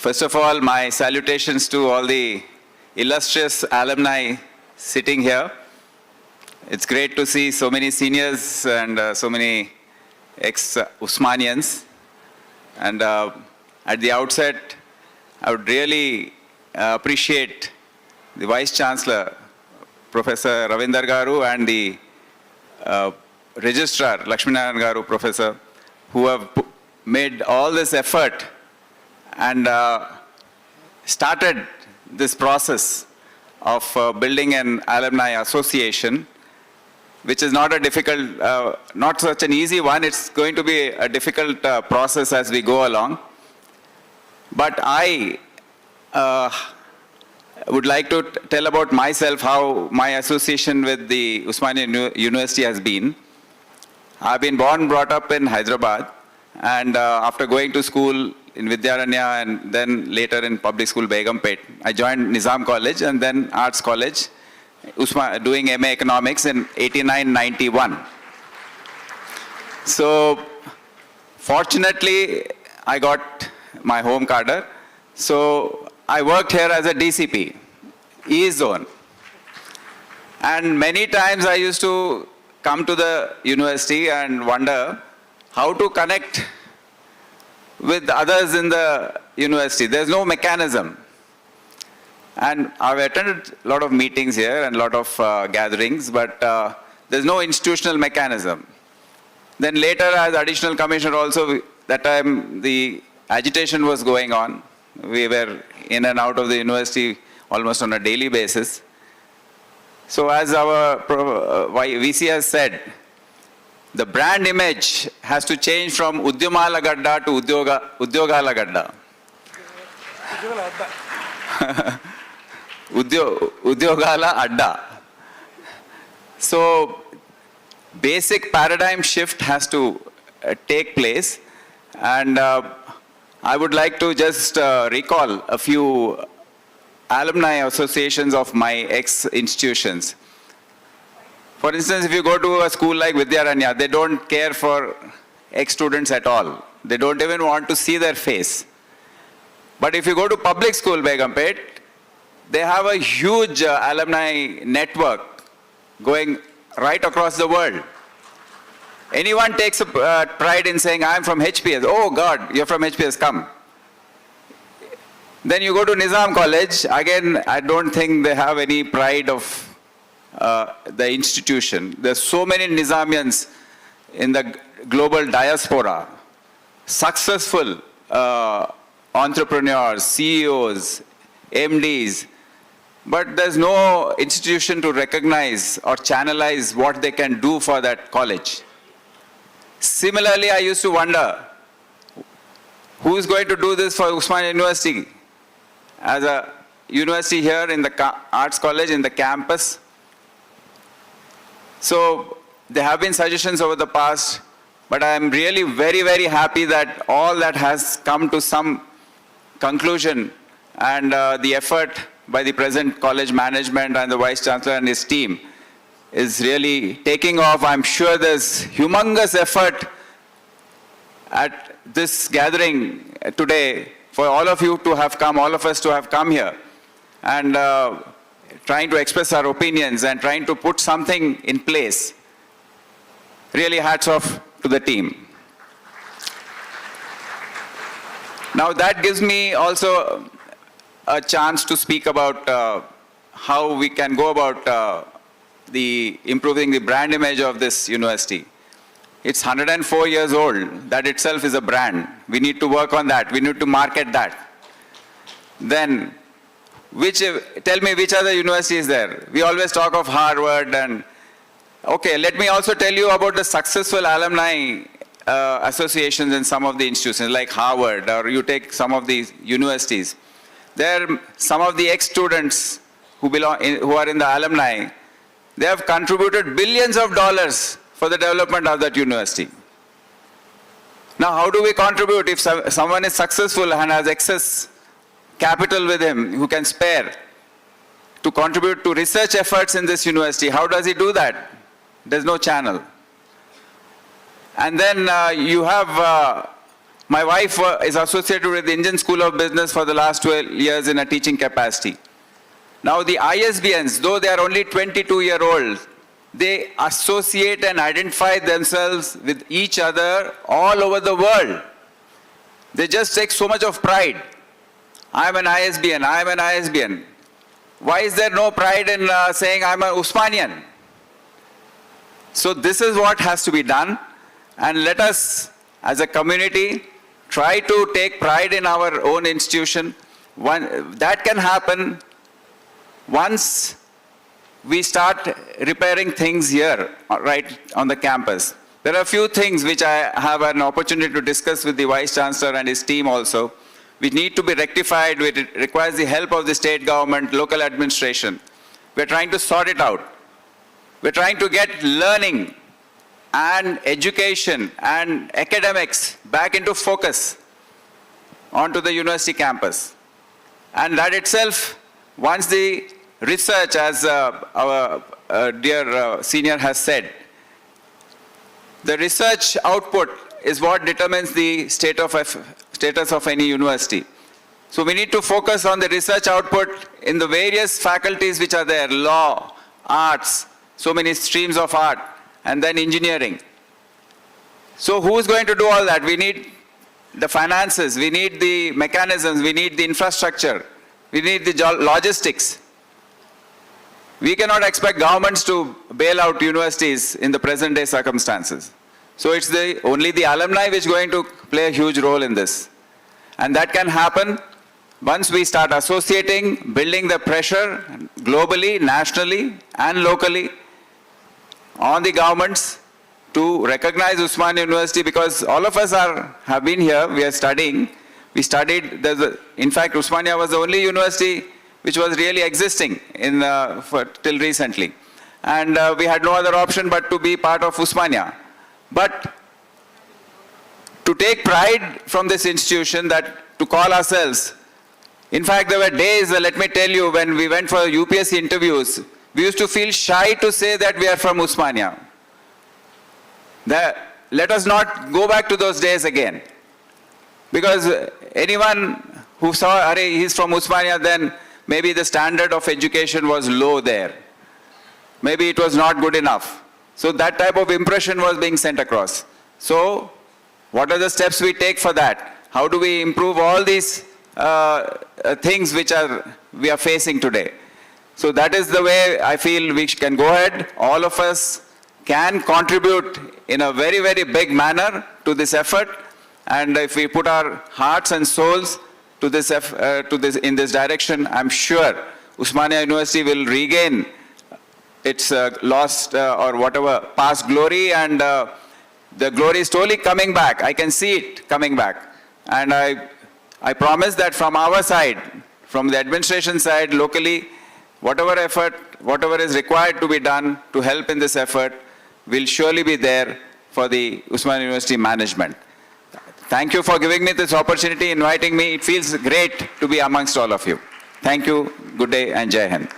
First of all, my salutations to all the illustrious alumni sitting here. It's great to see so many seniors and so many ex-Usmanians. And at the outset, I would really appreciate the Vice Chancellor, Professor Ravinder Garu, and the Registrar, Lakshminarayan Garu, Professor, who have made all this effort and started this process of building an alumni association, which is not a difficult, not such an easy one. It's going to be a difficult process as we go along. But I would like to tell about myself, how my association with the Usmania University has been. I've been born, brought up in Hyderabad, and after going to school in Vidyaranya and then later in public school Begumpet, I joined Nizam College and then Arts College, doing MA Economics in 89-91. So fortunately, I got my home cadre. So I worked here as a DCP, East Zone. And many times I used to come to the university and wonder how to connect with others in the university. There's no mechanism. And I've attended a lot of meetings here and a lot of gatherings, but there's no institutional mechanism. Then later as additional commissioner also, that time the agitation was going on. We were in and out of the university almost on a daily basis. So as our VC has said, the brand image has to change from Udyamala Gadda to Udyogala Gadda. Udyogala Adda. So basic paradigm shift has to take place, and I would like to just recall a few alumni associations of my ex-institutions. For instance, if you go to a school like Vidyaranya, they don't care for ex-students at all. They don't even want to see their face. But if you go to public school Begumpet, they have a huge alumni network going right across the world. Anyone takes a pride in saying, I'm from HPS. Oh God, you're from HPS, come. Then you go to Nizam College. Again, I don't think they have any pride of the institution. There's so many Nizamians in the global diaspora, successful entrepreneurs, CEOs, MDs, but there's no institution to recognize or channelize what they can do for that college. Similarly, I used to wonder, who is going to do this for Usmania University? As a university here in the Arts College, in the campus. So there have been suggestions over the past, but I am really very, very happy that all that has come to some conclusion, and the effort by the present college management and the Vice Chancellor and his team is really taking off. I'm sure there's humongous effort at this gathering today for all of you to have come, all of us to have come here, and trying to express our opinions and trying to put something in place. Really hats off to the team. Now that gives me also a chance to speak about how we can go about improving the brand image of this university. It's 104 years old. That itself is a brand. We need to work on that. We need to market that. Then, tell me which other university is there? We always talk of Harvard and, okay, let me also tell you about the successful alumni associations in some of the institutions like Harvard, or you take some of these universities. There, some of the ex-students who are in the alumni, they have contributed billions of dollars for the development of that university. Now, how do we contribute if someone is successful and has excess capital with him who can spare to contribute to research efforts in this university? How does he do that? There's no channel. And then you have My wife is associated with the Indian School of Business for the last 12 years in a teaching capacity. Now the ISBNs, though they are only 22-year-old, they associate and identify themselves with each other all over the world. They just take so much of pride. I'm an ISBN, I'm an ISBN. Why is there no pride in saying I'm an Usmanian? So this is what has to be done, and let us as a community try to take pride in our own institution. That can happen once we start repairing things here, right on the campus. There are a few things which I have an opportunity to discuss with the Vice Chancellor and his team also, which need to be rectified, which requires the help of the state government, local administration. We're trying to sort it out. We're trying to get learning and education and academics back into focus onto the university campus. And that itself, once the research, as our dear senior has said, the research output is what determines the status of any university. So we need to focus on the research output in the various faculties which are there, law, arts, so many streams of art, and then engineering. So who's going to do all that? We need the finances, we need the mechanisms, we need the infrastructure, we need the logistics. We cannot expect governments to bail out universities in the present day circumstances. So it's only the alumni which is going to play a huge role in this. And that can happen once we start associating, building the pressure globally, nationally, and locally on the governments to recognize Usmania University, because all of us have been here, we are studying. We studied, in fact, Usmania was the only university which was really existing till recently. And we had no other option but to be part of Usmania. But to take pride from this institution, that to call ourselves, in fact, there were days, let me tell you, when we went for UPSC interviews, we used to feel shy to say that we are from Usmania. Let us not go back to those days again. Because anyone who saw, he's from Usmania, then maybe the standard of education was low there. Maybe it was not good enough. So that type of impression was being sent across. So what are the steps we take for that? How do we improve all these things which we are facing today? So that is the way I feel we can go ahead. All of us can contribute in a very, very big manner to this effort. And if we put our hearts and souls to this in this direction, I'm sure Usmania University will regain its lost or whatever past glory, and the glory is slowly coming back. I can see it coming back. And I promise that from our side, from the administration side, locally, whatever effort, whatever is required to be done to help in this effort will surely be there for the Usmania University management. Thank you for giving me this opportunity, inviting me. It feels great to be amongst all of you. Thank you. Good day and Jai Hind.